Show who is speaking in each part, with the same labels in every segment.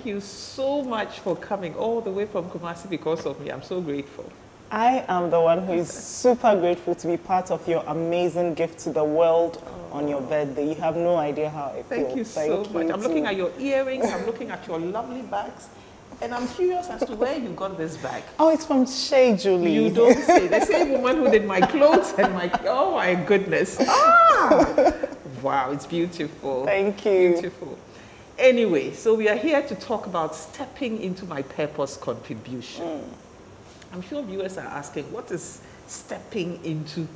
Speaker 1: thank you so much for coming all the way from Kumasi because of me. I'm so grateful.
Speaker 2: I am the one who is super grateful to be part of your amazing gift to the world on your birthday. You have no idea how I feel.
Speaker 1: Thank you so much. I'm looking at your earrings, I'm looking at your lovely bags, and I'm curious as to where you got this bag.
Speaker 2: Oh, it's from Shay Julie.
Speaker 1: You don't say. The same woman who did my clothes and my, oh my goodness. Ah! Wow, it's beautiful.
Speaker 2: Thank you.
Speaker 1: Beautiful. Anyway, so we are here to talk about stepping into my purpose contribution. I'm sure viewers are asking, what is stepping into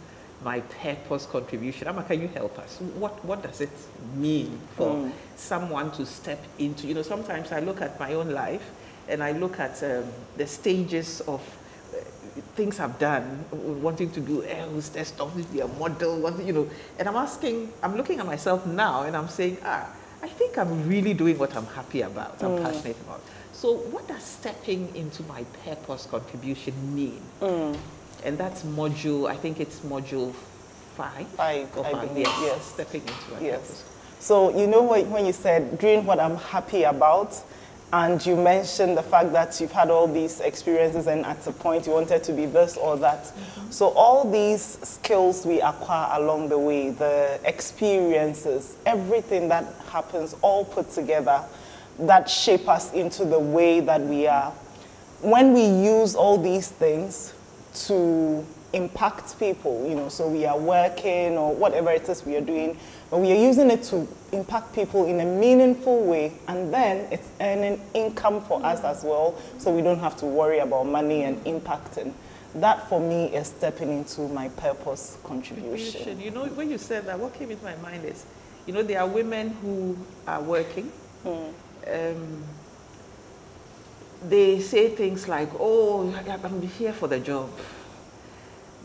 Speaker 1: my purpose contribution? Amma, can you help us? What does it mean for someone to step into? You know, sometimes I look at my own life and I look at the stages of things I've done, wanting to do air hostess, wanting to be a model, you know, and I'm looking at myself now and I'm saying, I think I'm really doing what I'm happy about, I'm passionate about. So what does stepping into my purpose contribution mean? And that's module, I think it's module 5.
Speaker 2: 5,
Speaker 1: or 5,
Speaker 2: I believe, yes.
Speaker 1: Stepping into my purpose.
Speaker 2: So you know when you said doing what I'm happy about, and you mentioned the fact that you've had all these experiences and at a point you wanted to be this or that. So all these skills we acquire along the way, the experiences, everything that happens all put together that shape us into the way that we are. When we use all these things to impact people, you know, so we are working or whatever it is we are doing, but we are using it to impact people in a meaningful way, and then it's earning income for us as well, so we don't have to worry about money and impacting. That for me is stepping into my purpose contribution.
Speaker 1: You know, when you said that, what came into my mind is, you know, there are women who are working. They say things like, oh, I'm here for the job,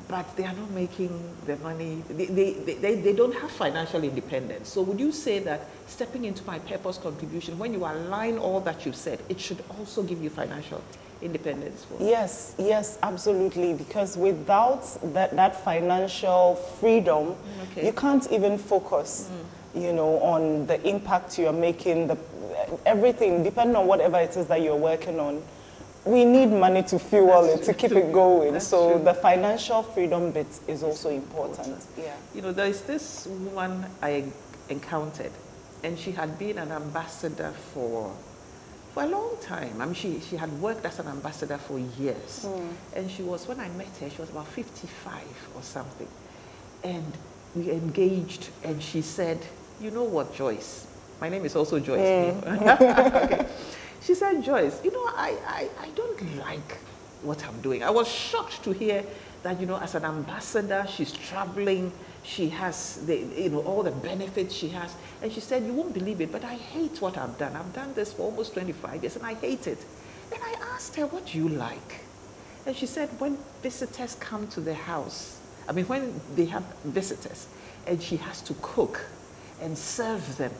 Speaker 1: but they are not making the money. They don't have financial independence. So would you say that stepping into my purpose contribution, when you align all that you've said, it should also give you financial independence?
Speaker 2: Yes, yes, absolutely. Because without that financial freedom, you can't even focus, you know, on the impact you're making, everything, depending on whatever it is that you're working on. We need money to fuel it, to keep it going. So the financial freedom bit is also important. Yeah.
Speaker 1: You know, there is this woman I encountered, and she had been an ambassador for a long time. I mean, she had worked as an ambassador for years. And she was, when I met her, she was about 55 or something. And we engaged, and she said, you know what, Joyce? My name is also Joyce. Okay. She said, Joyce, you know, I don't like what I'm doing. I was shocked to hear that, you know, as an ambassador, she's traveling, she has all the benefits she has. And she said, you won't believe it, but I hate what I've done. I've done this for almost 25 years and I hate it. And I asked her, what do you like? And she said, when visitors come to the house, I mean, when they have visitors and she has to cook and serve them,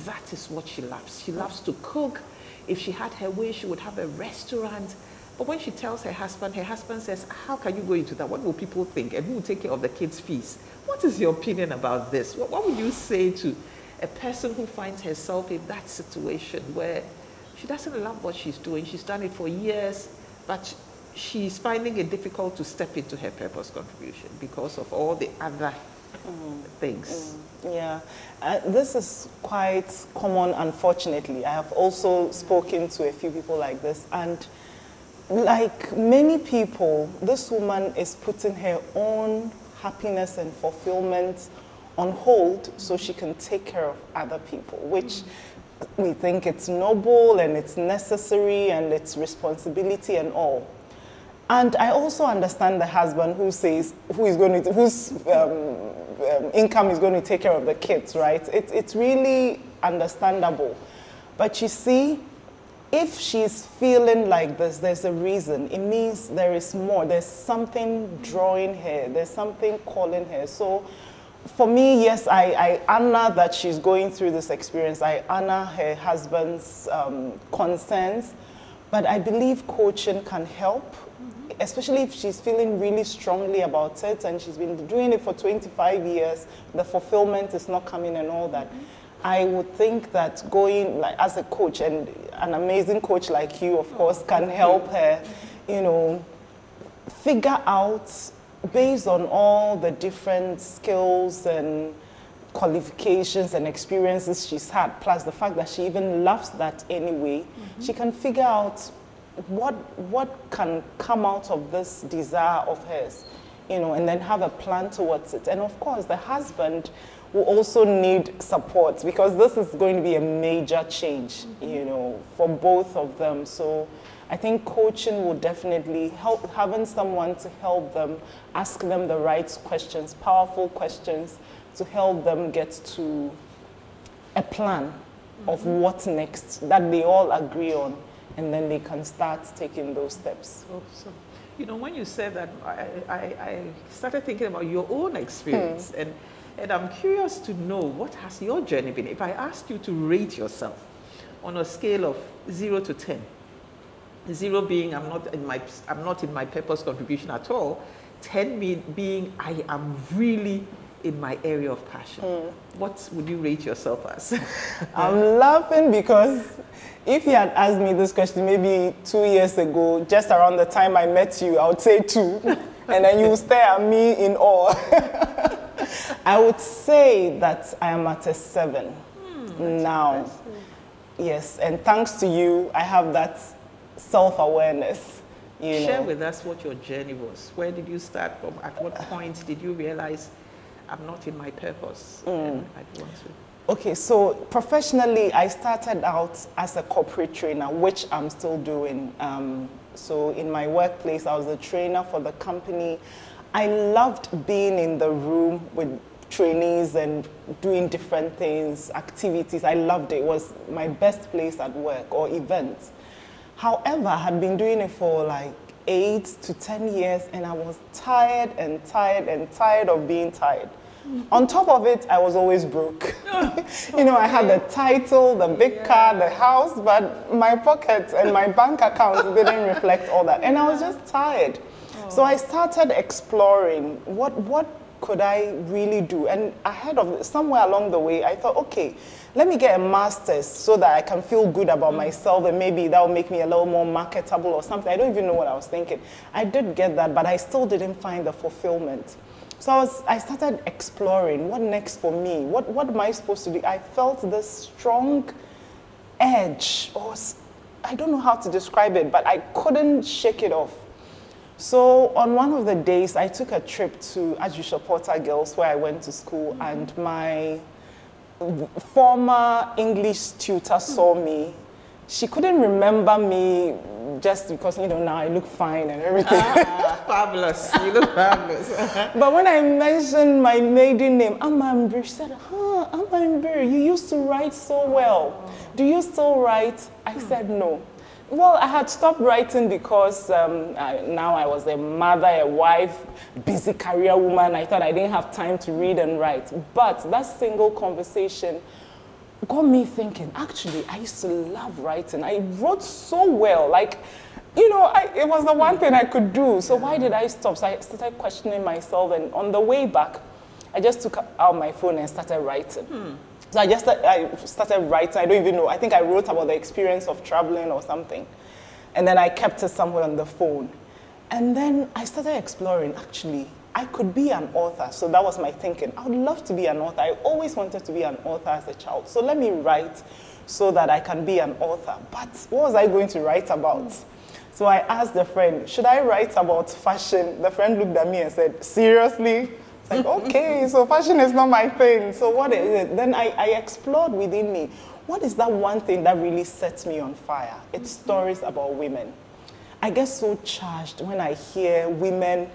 Speaker 1: that is what she loves. She loves to cook. If she had her way, she would have a restaurant. But when she tells her husband says, how can you go into that? What will people think? And who will take care of the kids' fees? What is your opinion about this? What would you say to a person who finds herself in that situation where she doesn't love what she's doing? She's done it for years, but she's finding it difficult to step into her purpose contribution because of all the other things.
Speaker 2: Yeah, this is quite common, unfortunately. I have also spoken to a few people like this, and like many people, this woman is putting her own happiness and fulfillment on hold so she can take care of other people, which we think it's noble and it's necessary and it's responsibility and all. And I also understand the husband who says, whose income is going to take care of the kids, right? It's really understandable. But you see, if she's feeling like this, there's a reason. It means there is more. There's something drawing her. There's something calling her. So for me, yes, I honor that she's going through this experience. I honor her husband's concerns. But I believe coaching can help, especially if she's feeling really strongly about it and she's been doing it for 25 years, the fulfillment is not coming and all that. I would think that going like as a coach, and an amazing coach like you, of course, can help her, you know, figure out, based on all the different skills and qualifications and experiences she's had, plus the fact that she even loves that anyway, she can figure out what can come out of this desire of hers, you know, and then have a plan towards it. And of course, the husband will also need support, because this is going to be a major change, you know, for both of them. So I think coaching will definitely help, having someone to help them, ask them the right questions, powerful questions, to help them get to a plan of what next that they all agree on, and then they can start taking those steps.
Speaker 1: Awesome. You know, when you said that, I started thinking about your own experience, and I'm curious to know, what has your journey been? If I asked you to rate yourself on a scale of 0 to 10, 0 being I'm not in my purpose contribution at all, 10 being I am really in my area of passion. What would you rate yourself as?
Speaker 2: I'm laughing because if you had asked me this question maybe 2 years ago, just around the time I met you, I would say 2. And then you would stare at me in awe. I would say that I am at a 7 now. Impressive. Yes, and thanks to you, I have that self-awareness.
Speaker 1: Share with us what your journey was. Where did you start from? At what point did you realize I'm not in my purpose and I want to?
Speaker 2: Okay, so professionally, I started out as a corporate trainer, which I'm still doing. So in my workplace, I was a trainer for the company. I loved being in the room with trainees and doing different things, activities. I loved it. It was my best place at work, or events. However, I had been doing it for like 8 to 10 years, and I was tired and tired and tired of being tired. On top of it, I was always broke. You know, I had the title, the big car, the house, but my pockets and my bank accounts didn't reflect all that. And I was just tired. So I started exploring what could I really do. And ahead of somewhere along the way, I thought, okay, let me get a master's so that I can feel good about myself, and maybe that will make me a little more marketable or something. I don't even know what I was thinking. I did get that, but I still didn't find the fulfillment. So I started exploring, what next for me? What am I supposed to do? I felt this strong edge, or I don't know how to describe it, but I couldn't shake it off. So on one of the days, I took a trip to Archbishop Porter Girls, where I went to school, and my former English tutor saw me. She couldn't remember me just because, you know, now I look fine and everything.
Speaker 1: Fabulous. You look fabulous.
Speaker 2: But when I mentioned my maiden name, Amambre, she said, Amambre, you used to write so well. Do you still write? I said no. Well, I had stopped writing because now I was a mother, a wife, busy career woman. I thought I didn't have time to read and write. But that single conversation got me thinking, actually, I used to love writing. I wrote so well. Like, you know, it was the one thing I could do. So why did I stop? So I started questioning myself. And on the way back, I just took out my phone and started writing. So I started writing. I don't even know. I think I wrote about the experience of traveling or something. And then I kept it somewhere on the phone. And then I started exploring, actually, I could be an author. So that was my thinking. I would love to be an author. I always wanted to be an author as a child. So let me write so that I can be an author. But what was I going to write about? So I asked a friend, should I write about fashion? The friend looked at me and said, seriously? It's like, okay, so fashion is not my thing. So what is it? Then I explored within me. What is that one thing that really sets me on fire? It's stories about women. I get so charged when I hear women,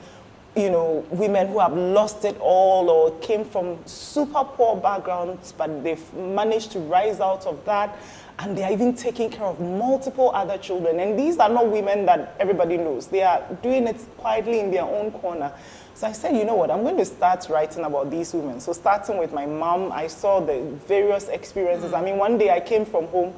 Speaker 2: you know, women who have lost it all or came from super poor backgrounds, but they've managed to rise out of that, and they are even taking care of multiple other children. And these are not women that everybody knows. They are doing it quietly in their own corner. So I said, you know what, I'm going to start writing about these women. So starting with my mom, I saw the various experiences. I mean, one day I came from home,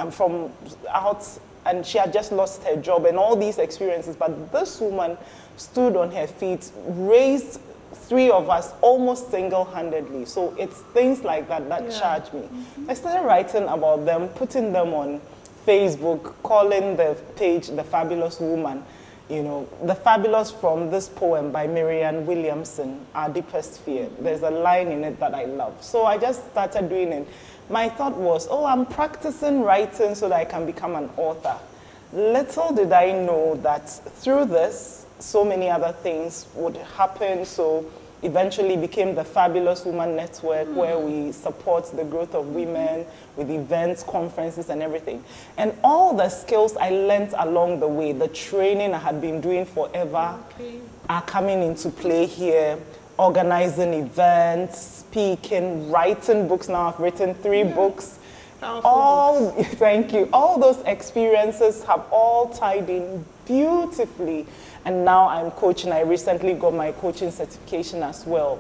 Speaker 2: from out, and she had just lost her job and all these experiences. But this woman stood on her feet, raised 3 of us almost single-handedly. So it's things like that that charge me. I started writing about them, putting them on Facebook, calling the page The Fabulous Woman. You know, the fabulous from this poem by Marianne Williamson, Our Deepest Fear. There's a line in it that I love. So I just started doing it. My thought was, oh, I'm practicing writing so that I can become an author. Little did I know that through this, so many other things would happen. So eventually became the Fabulous Woman Network, where we support the growth of women with events, conferences, and everything. And all the skills I learned along the way, the training I had been doing forever, are coming into play here. Organizing events, speaking, writing books. Now I've written 3 books. Thank you. All those experiences have all tied in beautifully. And now I'm coaching. I recently got my coaching certification as well.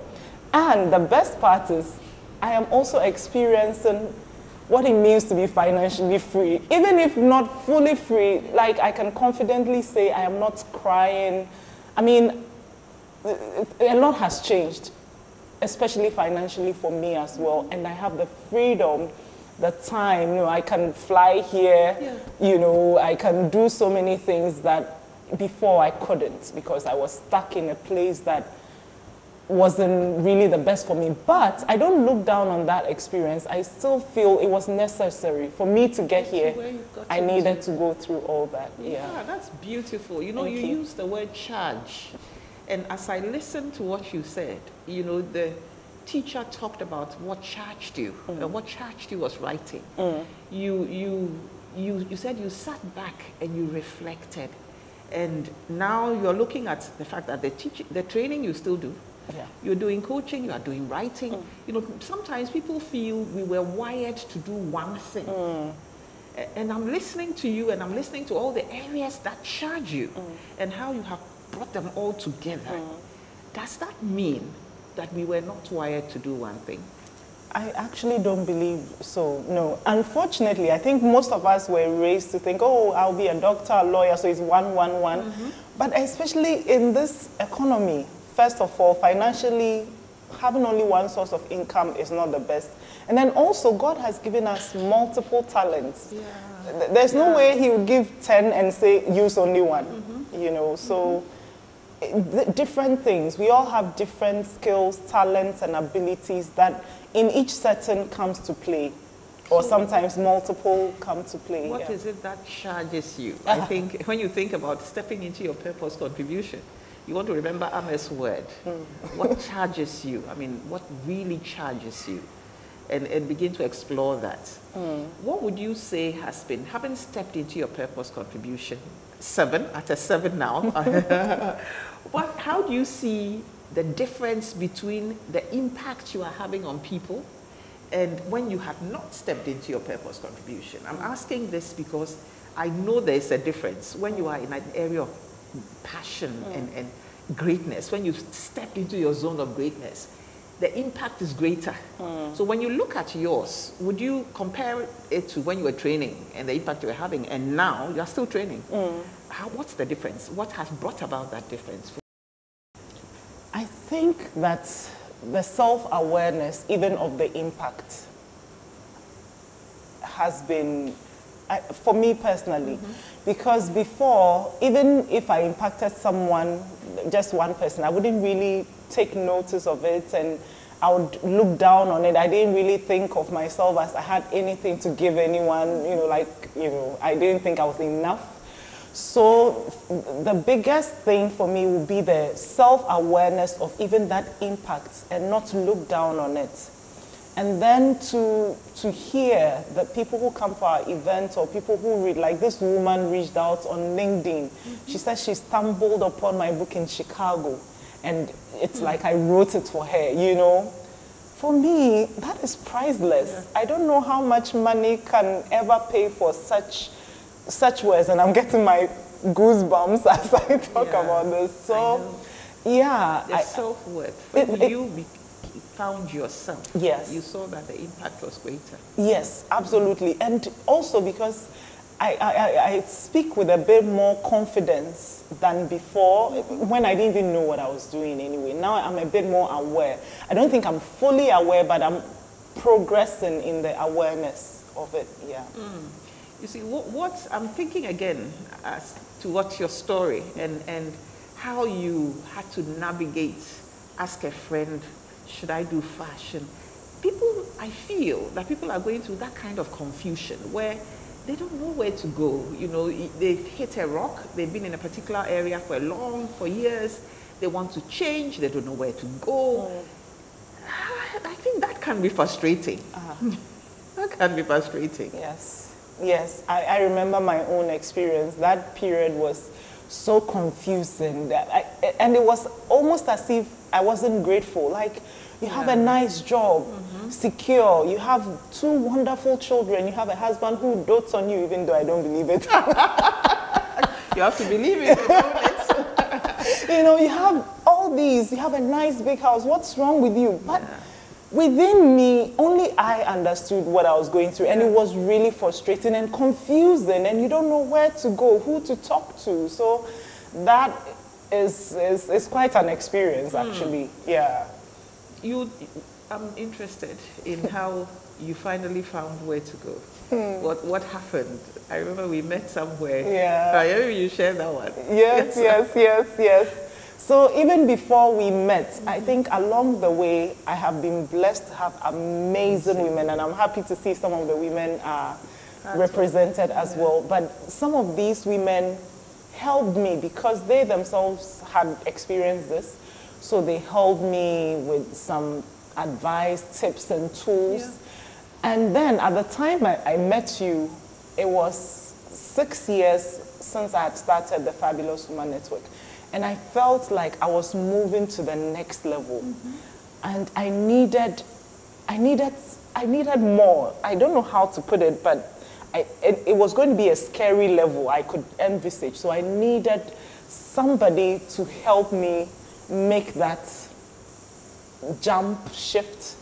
Speaker 2: And the best part is I am also experiencing what it means to be financially free. Even if not fully free, like I can confidently say I am not crying. I mean, a lot has changed, especially financially for me as well. And I have the freedom, the time, you know, I can fly here, you know, I can do so many things that before I couldn't, because I was stuck in a place that wasn't really the best for me. But I don't look down on that experience. I still feel it was necessary for me to get here. I needed to go through all that.
Speaker 1: Yeah, that's beautiful. You know, you used the word charge. And as I listened to what you said, you know, the teacher talked about what charged you. And what charged you was writing. You said you sat back and you reflected. And now you're looking at the fact that the training you still do. You're doing coaching, you are doing writing. You know, sometimes people feel we were wired to do one thing. And I'm listening to you, and I'm listening to all the areas that charge you and how you have brought them all together. Does that mean that we were not wired to do one thing?
Speaker 2: I actually don't believe so, no. Unfortunately, I think most of us were raised to think, oh, I'll be a doctor, a lawyer, so it's 1, 1, 1. But especially in this economy, first of all, financially, having only one source of income is not the best. And then also, God has given us multiple talents. There's no way he would give 10 and say, use only one, you know, so different things. We all have different skills, talents, and abilities that in each setting comes to play, or sometimes multiple come to play.
Speaker 1: What is it that charges you? I think when you think about stepping into your purpose contribution, you want to remember Ame's word. What charges you? I mean, what really charges you? And begin to explore that. What would you say has been, having stepped into your purpose contribution, 7 now, how do you see the difference between the impact you are having on people and when you have not stepped into your purpose contribution? I'm asking this because I know there's a difference when you are in an area of passion and greatness. When you step into your zone of greatness, the impact is greater. So when you look at yours, would you compare it to when you were training and the impact you were having, and now you're still training? What's the difference? What has brought about that difference?
Speaker 2: I think that the self-awareness, even of the impact, has been, for me personally, because before, even if I impacted someone, just one person, I wouldn't really take notice of it, and I would look down on it. I didn't really think of myself as I had anything to give anyone, I didn't think I was enough. So the biggest thing for me would be the self-awareness of even that impact and not to look down on it. And then to hear the people who come for our events or people who read, like this woman reached out on LinkedIn. She said she stumbled upon my book in Chicago, and it's like I wrote it for her, you know. For me, that is priceless. I don't know how much money can ever pay for such words, and I'm getting my goosebumps as I talk about this. So,
Speaker 1: the self-worth. When you found yourself, you saw that the impact was greater.
Speaker 2: Yes, absolutely. And also because I speak with a bit more confidence than before, when I didn't even know what I was doing anyway. Now I'm a bit more aware. I don't think I'm fully aware, but I'm progressing in the awareness of it, yeah.
Speaker 1: You see, what I'm thinking again as to what's your story and how you had to navigate, ask a friend, should I do fashion? People, I feel that people are going through that kind of confusion where they don't know where to go. You know, they've hit a rock, they've been in a particular area for years, they want to change, they don't know where to go. I think that can be frustrating. That can be frustrating.
Speaker 2: Yes, I remember my own experience. That period was so confusing and it was almost as if I wasn't grateful. Like, you have a nice job, secure, you have 2 wonderful children, you have a husband who dotes on you, even though I don't believe it.
Speaker 1: You have to believe it.
Speaker 2: You know, you have all these, you have a nice big house, what's wrong with you? But within me, only I understood what I was going through, and it was really frustrating and confusing, and you don't know where to go, who to talk to. So that is quite an experience, actually. Yeah.
Speaker 1: I'm interested in how you finally found where to go. What happened? I remember we met somewhere.
Speaker 2: Yeah.
Speaker 1: I remember you shared that one.
Speaker 2: Yes. So even before we met, I think along the way, I have been blessed to have amazing women, and I'm happy to see some of the women are represented as well. But some of these women helped me because they themselves had experienced this. So they helped me with some advice, tips, and tools. And then at the time I met you, it was 6 years since I had started the Fabulous Woman Network. And I felt like I was moving to the next level. And I needed more. I don't know how to put it, but it was going to be a scary level I could envisage. So I needed somebody to help me make that jump shift,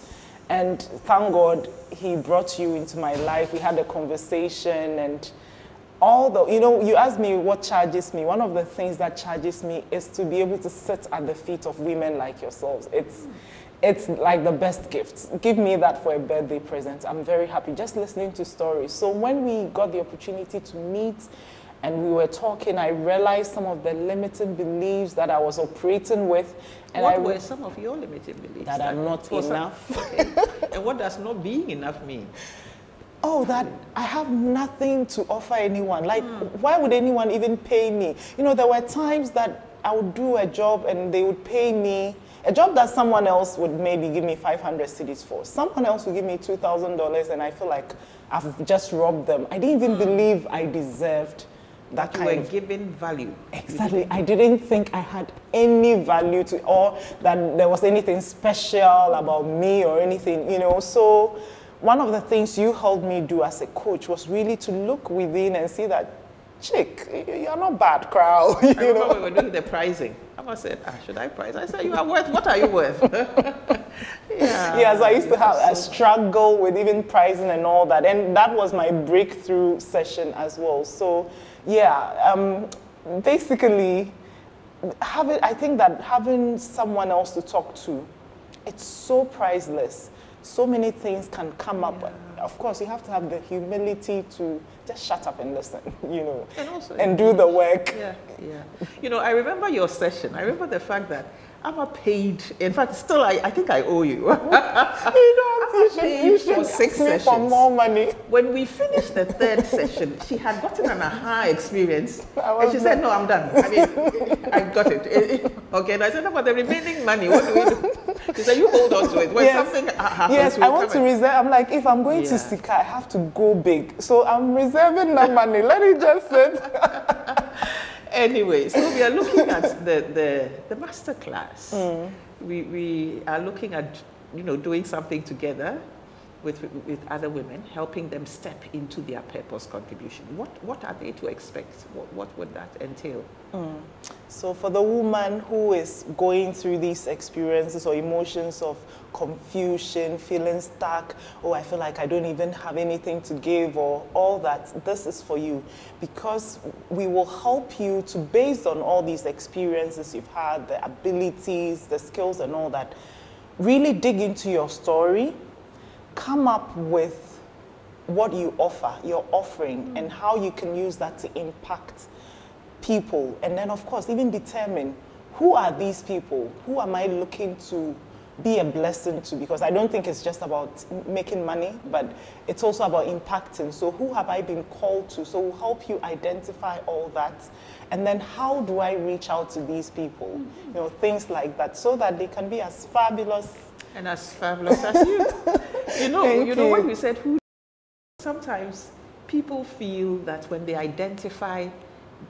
Speaker 2: and thank God he brought you into my life. We had a conversation, and you asked me what charges me. One of the things that charges me is to be able to sit at the feet of women like yourselves. It's like the best gift. Give me that for a birthday present. I'm very happy just listening to stories. So when we got the opportunity to meet and we were talking, I realized some of the limiting beliefs that I was operating with. And
Speaker 1: what were some of your limiting beliefs?
Speaker 2: That I'm not enough.
Speaker 1: Okay. And what does not being enough mean?
Speaker 2: Oh, that I have nothing to offer anyone. Like, why would anyone even pay me? You know, there were times that I would do a job and they would pay me, a job that someone else would maybe give me 500 cedis for. Someone else would give me $2,000, and I feel like I've just robbed them. I didn't even believe I deserved that kind of...
Speaker 1: You were given value.
Speaker 2: Exactly. I didn't think I had any value to, or that there was anything special about me or anything, you know. So one of the things you helped me do as a coach was really to look within and see that, chick, you're not bad, crowd.
Speaker 1: I remember we were doing the pricing. I said, should I price? I said, you are worth, what are you worth?
Speaker 2: Yes, I used to have a struggle with even pricing and all that. And that was my breakthrough session as well. So yeah, basically, I think that having someone else to talk to, it's so priceless. So many things can come up. Of course, you have to have the humility to just shut up and listen, you know, and do the work.
Speaker 1: Yeah. You know, I remember your session. I remember the fact that I'm a paid, in fact, still, I think I owe you.
Speaker 2: You should
Speaker 1: for 6 sessions.
Speaker 2: For more money.
Speaker 1: When we finished the 3rd session, she had gotten an aha experience. And she said, no, I'm done. I mean, I got it. Okay, and I said, about the remaining money, what do we do? She said, you hold on to it. When something happens,
Speaker 2: yes, I want to reserve. I'm like, if I'm going to Sika, I have to go big. So I'm reserving that money. Let it just sit.
Speaker 1: Anyway, so we are looking at the master class. We are looking at, you know, doing something together. with other women, helping them step into their purpose contribution. What are they to expect? What would that entail?
Speaker 2: So for the woman who is going through these experiences or emotions of confusion, feeling stuck, oh, I feel like I don't even have anything to give, or all that, this is for you. Because we will help you to, based on all these experiences you've had, the abilities, the skills and all that, really dig into your story, come up with what you offer, your offering, and how you can use that to impact people. And then, of course, even determine who are these people? Who am I looking to be a blessing to? Because I don't think it's just about making money, but it's also about impacting. So who have I been called to? So we'll help you identify all that. And then how do I reach out to these people? You know, things like that, so that they can be as fabulous
Speaker 1: and as fabulous as you. You know when we said who, sometimes people feel that when they identify,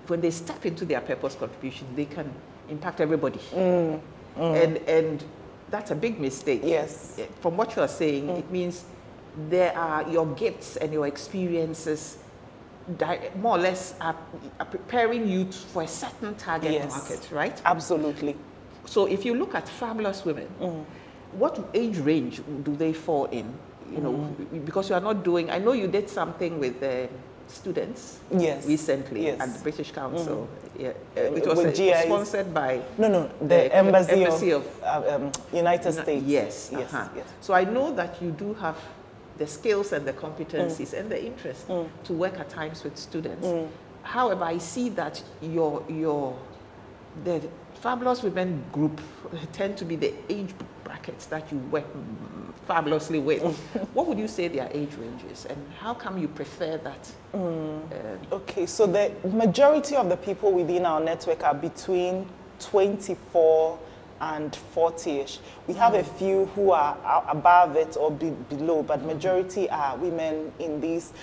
Speaker 1: when they step into their purpose contribution, they can impact everybody. And that's a big mistake.
Speaker 2: Yes.
Speaker 1: From what you are saying, it means there are your gifts and your experiences more or less are preparing you for a certain target market, right?
Speaker 2: Absolutely.
Speaker 1: So if you look at fabulous women, what age range do they fall in? You know, because you are not doing, I know you did something with students recently at the British Council. It was sponsored by
Speaker 2: the Embassy of United States.
Speaker 1: Yes. So I know that you do have the skills and the competencies and the interest to work at times with students. However, I see that the fabulous women group tend to be the age brackets that you work fabulously with. What would you say their age range is, and how come you prefer that?
Speaker 2: Okay, so the majority of the people within our network are between 24 and 40-ish. We have a few who are above it or below, but majority are women in these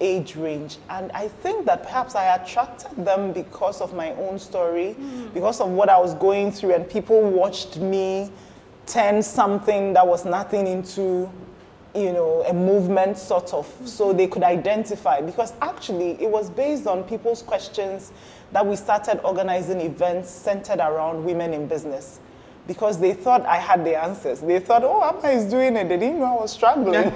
Speaker 2: age range. And I think that perhaps I attracted them because of my own story, because of what I was going through, and people watched me turn something that was nothing into, you know, a movement sort of, so they could identify. Because actually it was based on people's questions that we started organizing events centered around women in business. Because they thought I had the answers. They thought, oh, Amma is doing it. They didn't know I was struggling.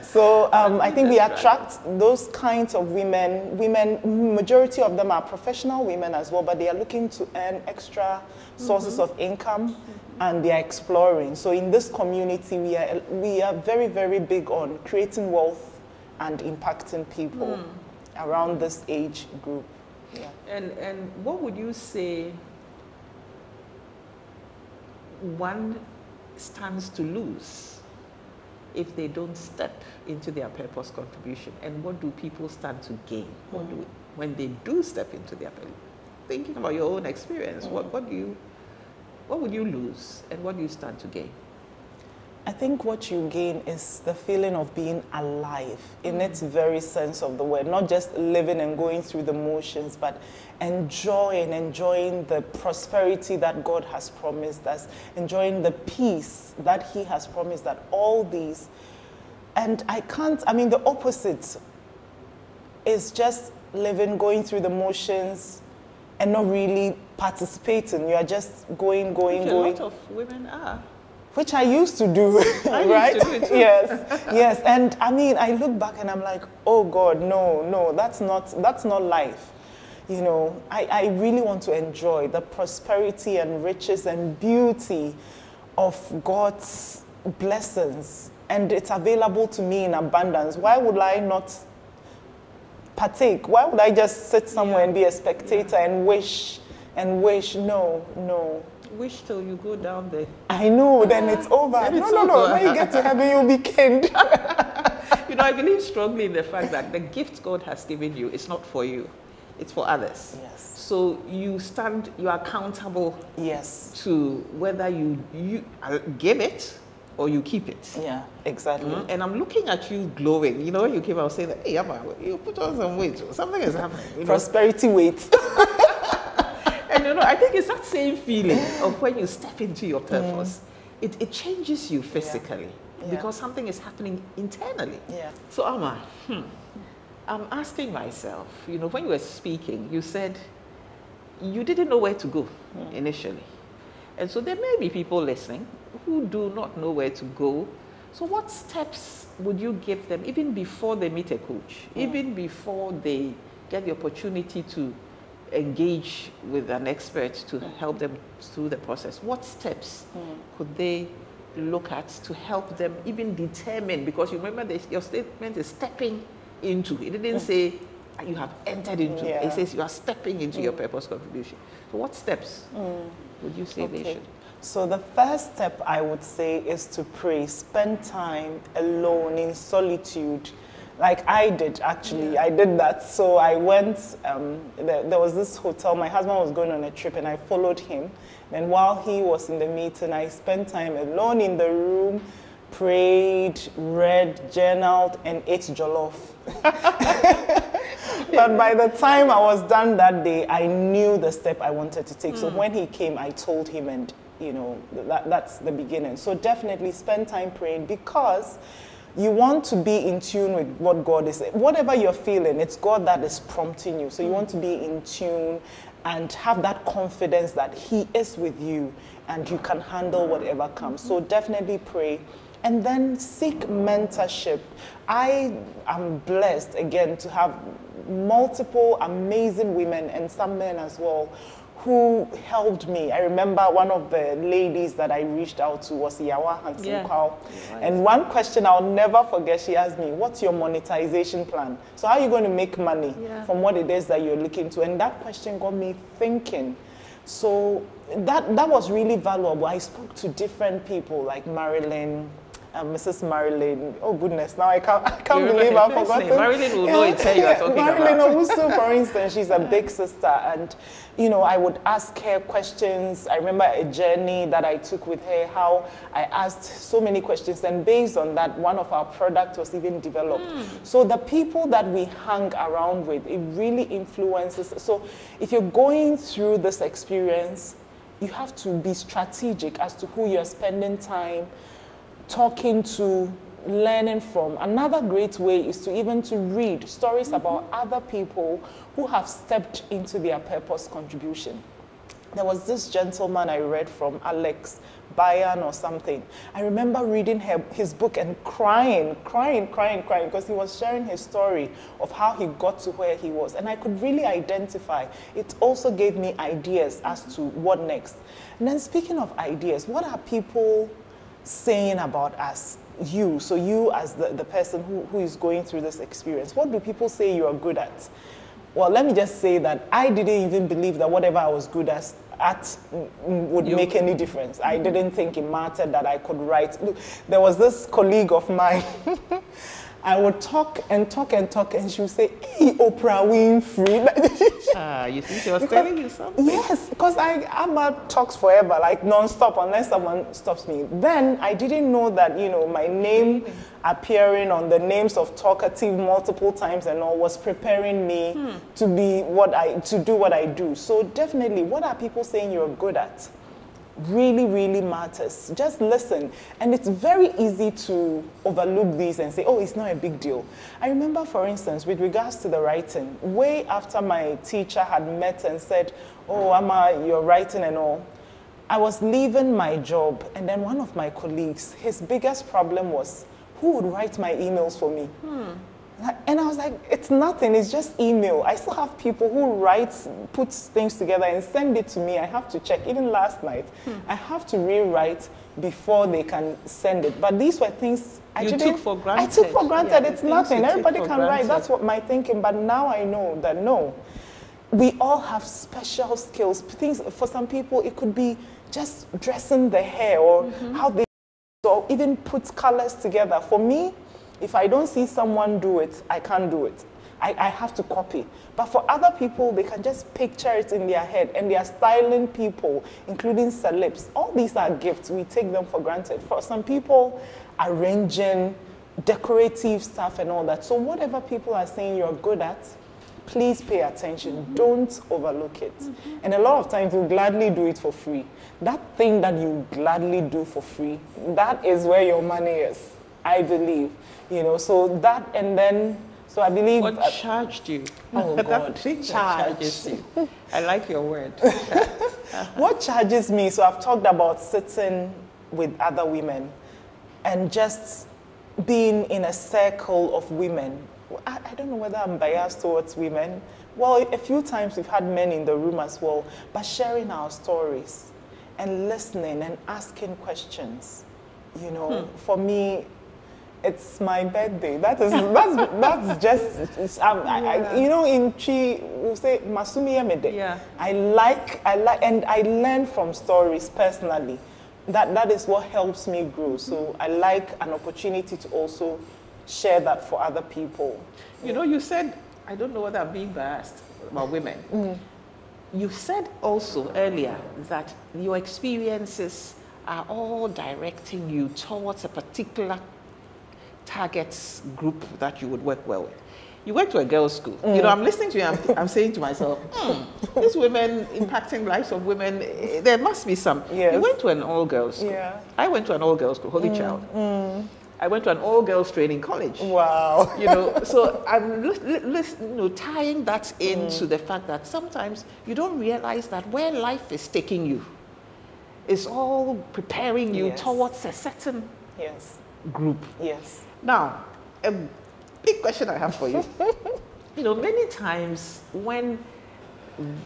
Speaker 2: So I think we attract those kinds of women. Majority of them are professional women as well, but they are looking to earn extra sources of income, and they are exploring. So in this community, we are very, very big on creating wealth and impacting people around this age group. Yeah.
Speaker 1: And what would you say one stands to lose if they don't step into their purpose contribution, and what do people stand to gain when they do step into their purpose? Thinking about your own experience, what would you lose, and what do you stand to gain?
Speaker 2: I think what you gain is the feeling of being alive in its very sense of the word, not just living and going through the motions, but enjoying the prosperity that God has promised us, enjoying the peace that He has promised, that all these. And the opposite is just living, going through the motions and not really participating. You are just going.
Speaker 1: Which a lot of women are.
Speaker 2: Which I used to do, right?
Speaker 1: Used to do it too.
Speaker 2: Yes. And I look back and I'm like, oh God, no, that's not life. You know, I really want to enjoy the prosperity and riches and beauty of God's blessings, and it's available to me in abundance. Why would I not partake? Why would I just sit somewhere and be a spectator and wish? No.
Speaker 1: Wish till you go down there.
Speaker 2: I know, then it's over. No. When you get to heaven, you'll be kinged.
Speaker 1: You know, I believe strongly in the fact that the gift God has given you is not for you, it's for others.
Speaker 2: Yes.
Speaker 1: So you are accountable.
Speaker 2: Yes.
Speaker 1: To whether you give it or you keep it.
Speaker 2: Yeah, exactly.
Speaker 1: And I'm looking at you glowing. You know, you came out saying that, hey, Amma, you put on some weight. Something is happening.
Speaker 2: Prosperity weight.
Speaker 1: And you know, I think it's that same feeling of when you step into your purpose. It changes you physically. because something is happening internally.
Speaker 2: Yeah.
Speaker 1: So Amma, I'm asking myself, you know, when you were speaking, you said you didn't know where to go initially. And so there may be people listening who do not know where to go. So what steps would you give them even before they meet a coach, even before they get the opportunity to engage with an expert to help them through the process? What steps could they look at to help them even determine? Because you remember your statement is stepping into. It didn't say you have entered into. It says you are stepping into your purpose contribution. So what steps would you say they should?
Speaker 2: So the first step I would say is to pray. Spend time alone in solitude. Like I did, actually. I did that. So I went, there was this hotel. My husband was going on a trip and I followed him. And while he was in the meeting, I spent time alone in the room, prayed, read, journaled, and ate jollof. But by the time I was done that day, I knew the step I wanted to take. So when he came, I told him, and you know, that's the beginning. So definitely spend time praying, because you want to be in tune with what God is saying. Whatever you're feeling, it's God that is prompting you. So you want to be in tune and have that confidence that He is with you and you can handle whatever comes. So definitely pray. And then seek mentorship. I am blessed, again, to have multiple amazing women and some men as well who helped me. I remember one of the ladies that I reached out to was Yawa Hansen Kwao. And one question I'll never forget, she asked me, what's your monetization plan? So how are you going to make money from what it is that you're looking to? And that question got me thinking. So that was really valuable. I spoke to different people like Marilyn, Mrs. Marilyn. Oh goodness, now I can't believe I've forgotten.
Speaker 1: Marilyn will know it's her you are talking
Speaker 2: Marilyn
Speaker 1: about.
Speaker 2: Owusu, for instance, she's a big sister, and you know, I would ask her questions. I remember a journey that I took with her, how I asked so many questions, and based on that, one of our products was even developed. So the people that we hang around with, it really influences. So if you're going through this experience, you have to be strategic as to who you're spending time talking to, learning from. Another great way is to even to read stories about other people who have stepped into their purpose contribution. There was this gentleman I read from, Alex Bayan or something. I remember reading his book and crying, because he was sharing his story of how he got to where he was. And I could really identify. It also gave me ideas as to what next. And then speaking of ideas, what are people saying about us, you, so you as the person who is going through this experience? What do people say you are good at? Well, let me just say that I didn't even believe that whatever I was good at would make any difference. I didn't think it mattered that I could write. Look, there was this colleague of mine. I would talk, and she would say, hey, Oprah Winfrey.
Speaker 1: You think she was telling you something?
Speaker 2: Yes, because Amma talks forever, like non-stop, unless someone stops me. Then I didn't know that, you know, my name appearing on the names of Talkative multiple times and all was preparing me to do what I do. So definitely, what are people saying you're good at? Really, really matters. Just listen. And it's very easy to overlook these and say, oh, it's not a big deal. I remember, for instance, with regards to the writing, way after my teacher had met and said, oh, Amma, you're writing and all, I was leaving my job, and then one of my colleagues, his biggest problem was, who would write my emails for me? And I was like, it's nothing, it's just email. I still have people who put things together and send it to me. I have to check. Even last night, I have to rewrite before they can send it. But these were things I took for granted. I took for granted. It's nothing. Everybody can write. That's what my thinking. But now I know that no, we all have special skills. Things for some people, it could be just dressing the hair or how they, or even put colors together. For me, if I don't see someone do it, I can't do it. I have to copy. But for other people, they can just picture it in their head, and they are styling people, including celebs. All these are gifts. We take them for granted. For some people, arranging, decorative stuff and all that. So whatever people are saying you're good at, please pay attention. Don't overlook it. And a lot of times you'll gladly do it for free. That thing that you gladly do for free, that is where your money is, I believe. You know, so that, and then, so I believe...
Speaker 1: What charged you?
Speaker 2: Oh, God,
Speaker 1: charges you. I like your word.
Speaker 2: What charges me, so I've talked about sitting with other women and just being in a circle of women. I don't know whether I'm biased towards women. Well, a few times we've had men in the room as well, but sharing our stories and listening and asking questions. You know, for me, it's my birthday. That's just, you know, in Chi, we'll say, Masumi Yamede.
Speaker 1: Yeah.
Speaker 2: I like, and I learn from stories personally. That is what helps me grow. So I like an opportunity to also share that for other people.
Speaker 1: You know, you said, I don't know whether I'm being biased about women. You said also earlier that your experiences are all directing you towards a particular target group that you would work well with. You went to a girls' school. You know, I'm listening to you, I'm saying to myself, these women impacting lives of women, there must be some.
Speaker 2: Yes.
Speaker 1: You went to an all-girls school.
Speaker 2: Yeah.
Speaker 1: I went to an all-girls school, Holy Child. I went to an all-girls training college.
Speaker 2: Wow.
Speaker 1: You know, so I'm tying that into the fact that sometimes you don't realize that where life is taking you is all preparing you towards a certain group.
Speaker 2: Yes.
Speaker 1: Now, a big question I have for you. You know, many times when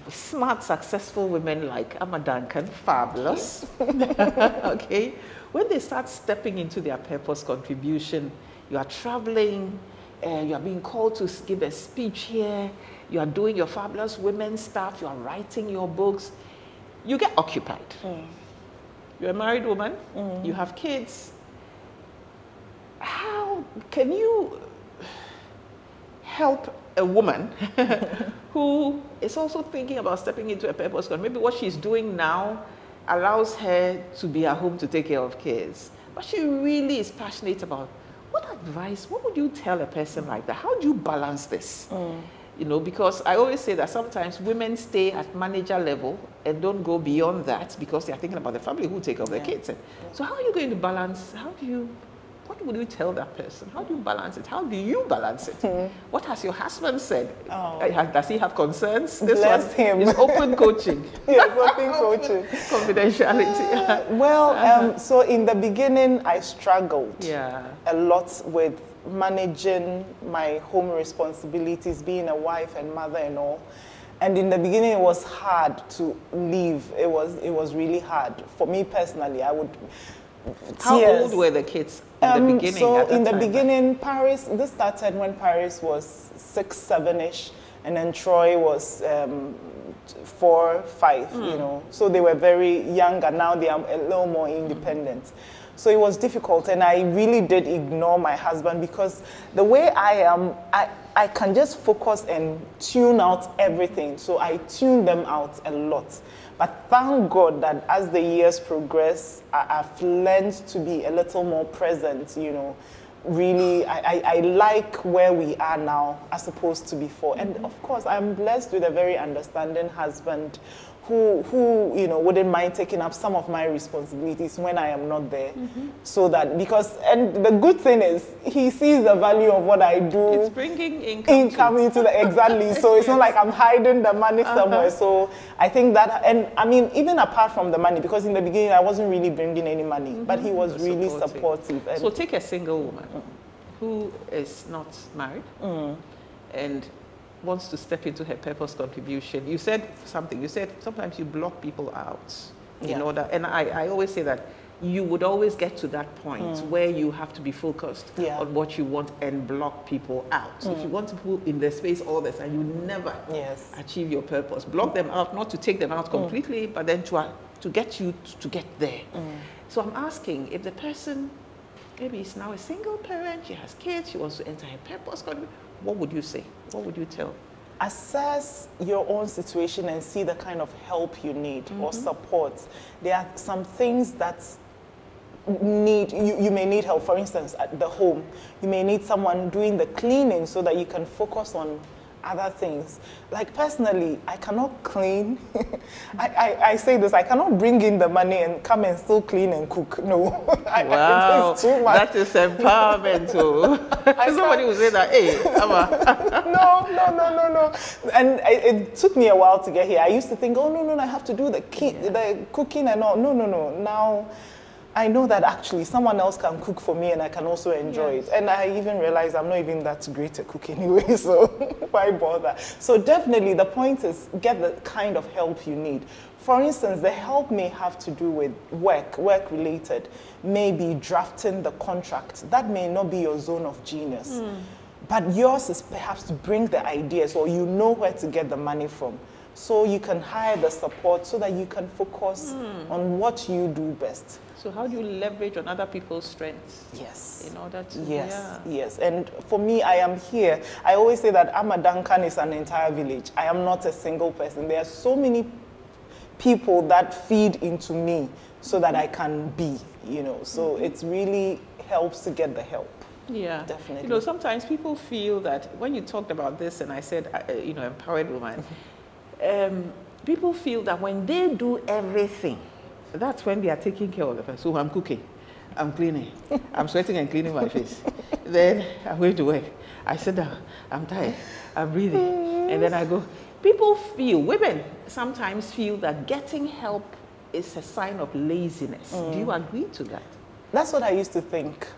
Speaker 1: smart, successful women like Duncan, fabulous, okay, when they start stepping into their purpose contribution, you are traveling, you are being called to give a speech here, you are doing your fabulous women stuff, you are writing your books, you get occupied. You're a married woman, you have kids. How can you help a woman who is also thinking about stepping into a purpose? Maybe what she's doing now allows her to be at home to take care of kids, but she really is passionate about what advice, what would you tell a person like that? How do you balance this? You know, because I always say that sometimes women stay at manager level and don't go beyond that because they're thinking about the family who take care of their kids. So how are you going to balance? What would you tell that person? How do you balance it? How do you balance it? What has your husband said? Does he have concerns? This
Speaker 2: Bless him.
Speaker 1: is open coaching.
Speaker 2: Yes, open coaching.
Speaker 1: Confidentiality.
Speaker 2: So in the beginning, I struggled a lot with managing my home responsibilities, being a wife and mother and all. And in the beginning, it was hard to leave. It was really hard. For me personally, I would...
Speaker 1: How old were the kids in the beginning?
Speaker 2: So in the beginning, Paris, this started when Paris was 6, 7-ish, and then Troy was 4, 5, you know. So they were very young, and now they are a little more independent. So it was difficult, and I really did ignore my husband because the way I am, I can just focus and tune out everything. So I tune them out a lot. But thank God that as the years progress, I've learned to be a little more present, you know. Really, I like where we are now as opposed to before. And of course, I'm blessed with a very understanding husband who you know, wouldn't mind taking up some of my responsibilities when I am not there. So that, and the good thing is, he sees the value of what I do.
Speaker 1: It's bringing income
Speaker 2: into the, exactly. So it's not like I'm hiding the money somewhere. So I think that, and I mean, even apart from the money, because in the beginning I wasn't really bringing any money, but he was really supportive.
Speaker 1: So take a single woman who is not married and wants to step into her purpose contribution. You said something. You said sometimes you block people out in order. And I always say that you would always get to that point where you have to be focused on what you want and block people out. If you want to put in their space all this and you never achieve your purpose, block them out, not to take them out completely, but then to get you to get there. So I'm asking, if the person maybe is now a single parent, she has kids, she wants to enter her purpose contribution, what would you say? What would you tell?
Speaker 2: Assess your own situation and see the kind of help you need or support. There are some things that you may need help. For instance, at the home, you may need someone doing the cleaning so that you can focus on other things. Like personally, I cannot clean. I say this, I cannot bring in the money and come and still clean and cook. No.
Speaker 1: Wow,
Speaker 2: it is too much.
Speaker 1: that is empowerment. Somebody will say that, hey,
Speaker 2: no. And it took me a while to get here. I used to think, oh, no, I have to do the cooking and all. No. Now, I know that actually someone else can cook for me and I can also enjoy it. And I even realize I'm not even that great at cooking anyway, so why bother? So definitely the point is get the kind of help you need. For instance, the help may have to do with work related, maybe drafting the contract. That may not be your zone of genius. But yours is perhaps to bring the ideas, or you know where to get the money from. So you can hire the support so that you can focus on what you do best.
Speaker 1: So how do you leverage on other people's strengths?
Speaker 2: Yes.
Speaker 1: In order to...
Speaker 2: Yes. And for me, I am here. I always say that Duncan is an entire village. I am not a single person. There are so many people that feed into me so that I can be, So it really helps to get the help.
Speaker 1: Yeah,
Speaker 2: definitely.
Speaker 1: Sometimes people feel that when you talked about this and I said, empowered woman, people feel that when they do everything, that's when they are taking care of the person. So I'm cooking, I'm cleaning, I'm sweating and cleaning my face. Then I'm going to work. I sit down, I'm tired, I'm breathing, and then I go. People feel, women sometimes feel that getting help is a sign of laziness. Do you agree to that?
Speaker 2: That's what I used to think.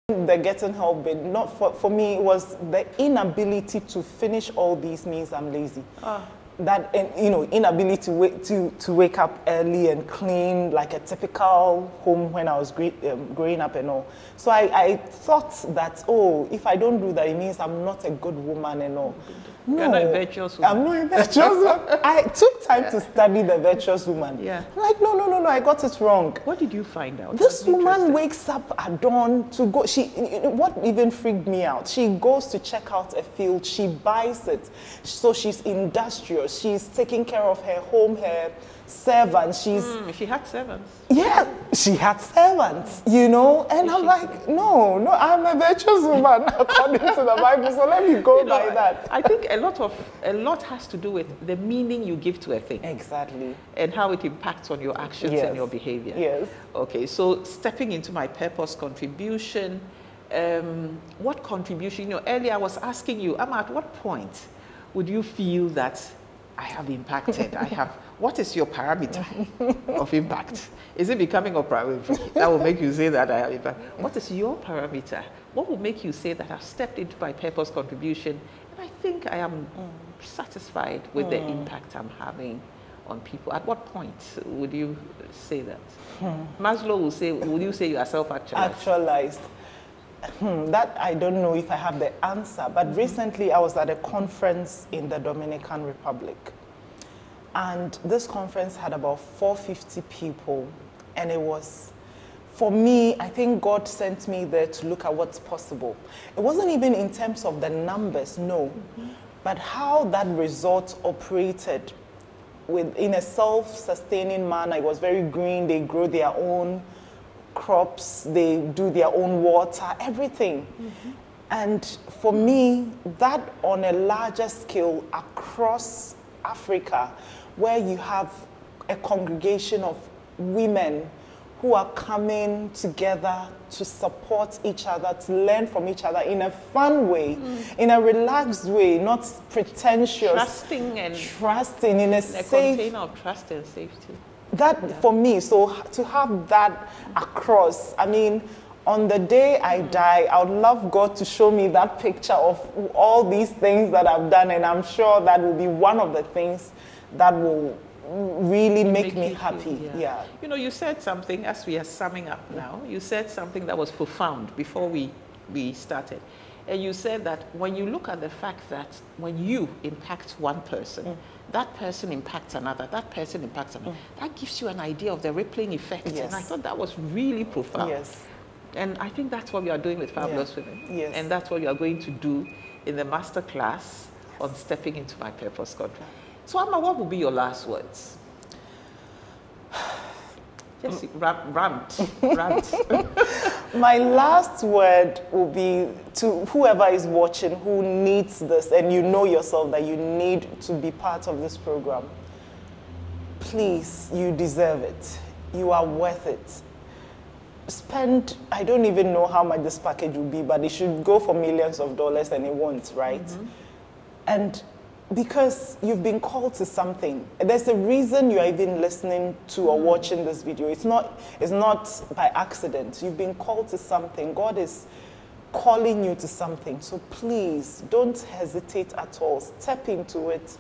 Speaker 2: The getting help bit, not for me, it was the inability to finish all these means I'm lazy. That, inability to wake up early and clean like a typical home when I was growing up and all. So I thought that, if I don't do that, it means I'm not a good woman and all. No,
Speaker 1: you're not a virtuous woman.
Speaker 2: I'm not a virtuous woman. I took time to study the virtuous woman.
Speaker 1: Yeah.
Speaker 2: Like, no, I got it wrong.
Speaker 1: What did you find out?
Speaker 2: This woman wakes up at dawn to go. What even freaked me out? She goes to check out a field. She buys it. So she's industrious. She's taking care of her home, her servants.
Speaker 1: She had servants.
Speaker 2: Yeah, she had servants, and I'm like, no, I'm a virtuous woman according to the Bible, so let me go by that.
Speaker 1: I think a lot has to do with the meaning you give to a thing.
Speaker 2: Exactly.
Speaker 1: And how it impacts on your actions and your behavior.
Speaker 2: Yes.
Speaker 1: Okay, so stepping into my purpose contribution, what contribution, earlier I was asking you, Amma, at what point would you feel that I have impacted? What is your parameter of impact? Is it becoming a priority? That will make you say that I have impact. What is your parameter? What will make you say that I've stepped into my purpose contribution and I think I am satisfied with the impact I'm having on people? At what point would you say that? Maslow will say, would you say you are self-actualized?
Speaker 2: Actualized. That I don't know if I have the answer, but recently I was at a conference in the Dominican Republic. And this conference had about 450 people. And it was, for me, I think God sent me there to look at what's possible. It wasn't even in terms of the numbers, no, but how that resort operated in a self-sustaining manner. It was very green. They grow their own crops, they do their own water, everything. And for me, that on a larger scale across Africa, where you have a congregation of women who are coming together to support each other, to learn from each other in a fun way, in a relaxed way, not pretentious.
Speaker 1: Trusting
Speaker 2: in a safe
Speaker 1: container of trust and safety.
Speaker 2: That for me, so to have that across, I mean, on the day I die, I would love God to show me that picture of all these things that I've done, and I'm sure that will be one of the things that will really make me happy. Yeah.
Speaker 1: You said something, as we are summing up now, you said something that was profound before we started. And you said that when you look at the fact that when you impact one person, that person impacts another, that person impacts another, that gives you an idea of the rippling effect.
Speaker 2: Yes.
Speaker 1: And I thought that was really profound.
Speaker 2: Yes.
Speaker 1: And I think that's what we are doing with Fabulous Women.
Speaker 2: Yes.
Speaker 1: And that's what you are going to do in the master class on stepping into my purpose contract. So Amma, what will be your last words? Just rant.
Speaker 2: My last word will be to whoever is watching who needs this, and you know yourself that you need to be part of this program. Please, you deserve it. You are worth it. Spend, I don't even know how much this package will be, but it should go for millions of dollars, and it won't, right? And because you've been called to something. There's a reason you are even listening to or watching this video. It's not by accident. You've been called to something. God is calling you to something. So please, don't hesitate at all. Step into it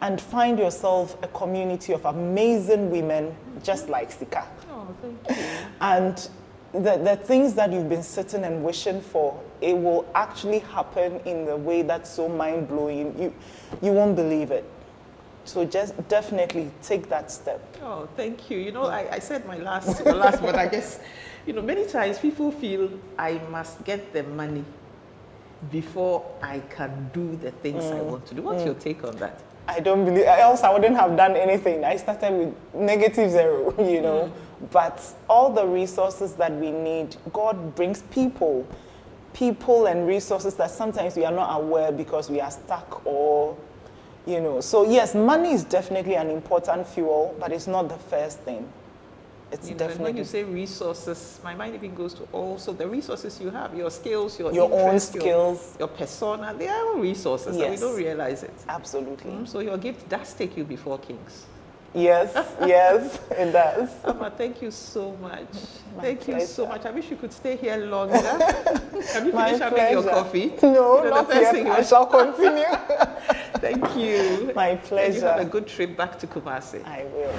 Speaker 2: and find yourself a community of amazing women just like Sika.
Speaker 1: Oh, thank you.
Speaker 2: And the things that you've been sitting and wishing for, it will actually happen in the way that's so mind-blowing. You won't believe it. So just definitely take that step.
Speaker 1: Oh, thank you. You know, I said my last but I guess, you know, many times people feel I must get the money before I can do the things I want to do. What's your take on that?
Speaker 2: I don't believe, else I wouldn't have done anything. I started with -0, you know. But all the resources that we need, God brings people and resources that sometimes we are not aware because we are stuck or, you know. So yes, money is definitely an important fuel, but it's not the first thing. It's definitely.
Speaker 1: When you say resources, my mind even goes to also the resources you have, your skills, your
Speaker 2: own skills,
Speaker 1: your persona. They are all resources, and we don't realize it.
Speaker 2: Absolutely.
Speaker 1: So your gift does take you before kings.
Speaker 2: Yes, yes, it does.
Speaker 1: Amma, thank you so much. Thank you so much. I wish you could stay here longer. Have you finished having your coffee?
Speaker 2: No, not yet. I shall continue.
Speaker 1: Thank you.
Speaker 2: My pleasure.
Speaker 1: And you have a good trip back to Kumasi.
Speaker 2: I will.